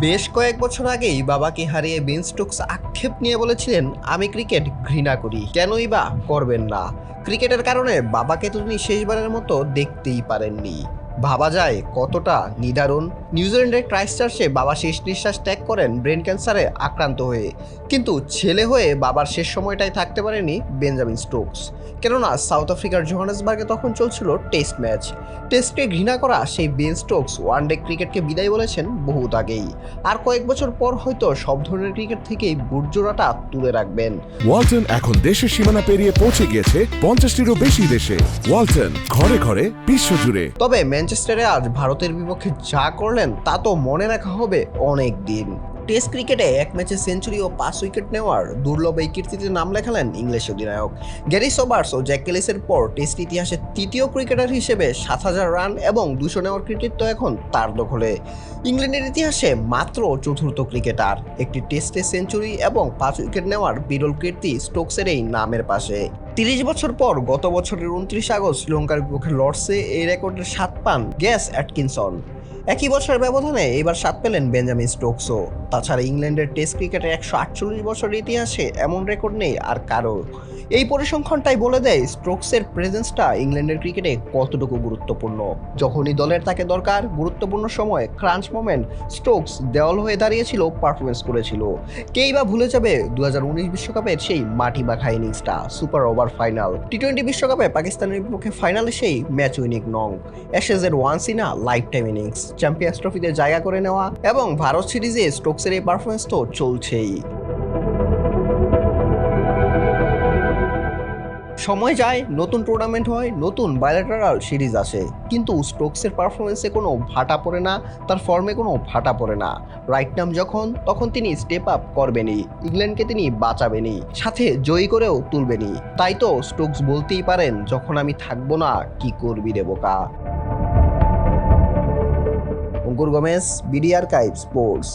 বেশ কয়েক বছর আগেই বাবাকে হারিয়ে বেন স্টোকস আক্ষেপ নিয়ে বলেছিলেন, আমি ক্রিকেট ঘৃণা করি, কেনই বা করবেন না। ক্রিকেটের কারণে বাবাকে তো তিনি শেষবারের মতো দেখতেই পারেননি। ভাবা যায় কতটা নিদারুণ। নিউজিল্যান্ডের ক্রাইস্টচার্চে বাবা শেষ নিঃশ্বাস ত্যাগ করেন ব্রেন ক্যান্সারে আক্রান্ত হয়ে, কিন্তু ছেলে হয়ে বাবার শেষ সময়টাই থাকতে পারেনি বেঞ্জামিন স্টোকস। কেননা সাউথ আফ্রিকার জোহানেসবার্গে তখন চলছিল টেস্ট ম্যাচ। টেস্টকে ঘৃণা করা সেই বেন স্টোকস ওয়ানডে ক্রিকেটকে বিদায় বলেছেন বহুত আগেই। আর কয়েক বছর পর হয়তো সব ধরনের ক্রিকেট থেকেই বুটজোড়াটা তুলে রাখবেন। ওয়ালটন এখন দেশের সীমানা পেরিয়ে পৌঁছে গিয়েছে 50টিরও বেশি দেশে। ওয়ালটন, ঘরে ঘরে বিশ্বজুড়ে। তবে ম্যানচেস্টারে আজ ভারতের বিপক্ষে যা করলেন তা তো মনে রাখা হবে অনেক দিন। টেস্ট ক্রিকেটে এক ম্যাচে সেঞ্চুরি ও 5 উইকেট নেওয়ার দুর্লভ এই কীর্তিতে নাম লেখালেন ইংলিশ অধিনায়ক। গ্যারি সোবার্স ও জ্যাক ক্যালিসের পর টেস্ট ইতিহাসে তৃতীয় ক্রিকেটার হিসেবে 7,000 রান এবং 200 নেওয়ার কৃতিত্ব এখন তার দখলে। ইংল্যান্ডের ইতিহাসে মাত্র চতুর্থ ক্রিকেটার একটি টেস্টে সেঞ্চুরি এবং 5 উইকেট নেওয়ার বিরল কীর্তি স্টোকসের এই নামের পাশে। 30 বছর পর গত বছরের 29 আগস্ট শ্রীলঙ্কার বিপক্ষে লর্ডসে এই রেকর্ডের 7 পান গ্যাস অ্যাটকিনসন। একই বছর ব্যবধানে এবার 7 পেলেন বেঞ্জামিন স্টোকসও। তাছাড়া ইংল্যান্ডের টেস্ট ক্রিকেটের 148 বছরের ইতিহাসে এমন রেকর্ড নেই আর কারো। এই পরিসংখ্যানটাই বলে দেয় স্টোকসের প্রেজেন্সটা ইংল্যান্ডের ক্রিকেটে কতটুকু গুরুত্বপূর্ণ। যখনই দলের তাকে দরকার, গুরুত্বপূর্ণ সময়, ক্রাঞ্চ মোমেন্ট, স্টোকস দেওয়াল হয়ে দাঁড়িয়েছিল, পারফরমেন্স করেছিল। কেই বা ভুলে যাবে 2019 বিশ্বকাপের সেই মাটি মাখা ইনিংসটা, সুপার ওভার ফাইনাল, টি-20 বিশ্বকাপে পাকিস্তানের বিপক্ষে ফাইনালে সেই ম্যাচ উইনিং নং, অ্যাশেজের once in a life time innings, champions ট্রফিতে জায়গা করে নেওয়া এবং ভারত সিরিজে স্টোকসের এই পারফরমেন্স তো চলছেই। সময় যায়, নতুন টুর্নামেন্ট হয়, নতুন বায়োলেটারাল সিরিজ আসে, কিন্তু স্টোকসের পারফরমেন্সে কোনো ভাটা পড়ে না, তার ফর্মে কোনো ভাটা পড়ে না। রাইট নাম তখন তিনি স্টেপ আপ করবেনই, ইংল্যান্ডকে তিনি বাঁচাবেনই, সাথে জয়ী করেও তুলবেনই। তাই তো স্টোকস বলতেই পারেন, যখন আমি থাকবো না কি করবি রে বোকা। অঙ্কুর গোমেজ, বিডি আর্কাইভ স্পোর্টস।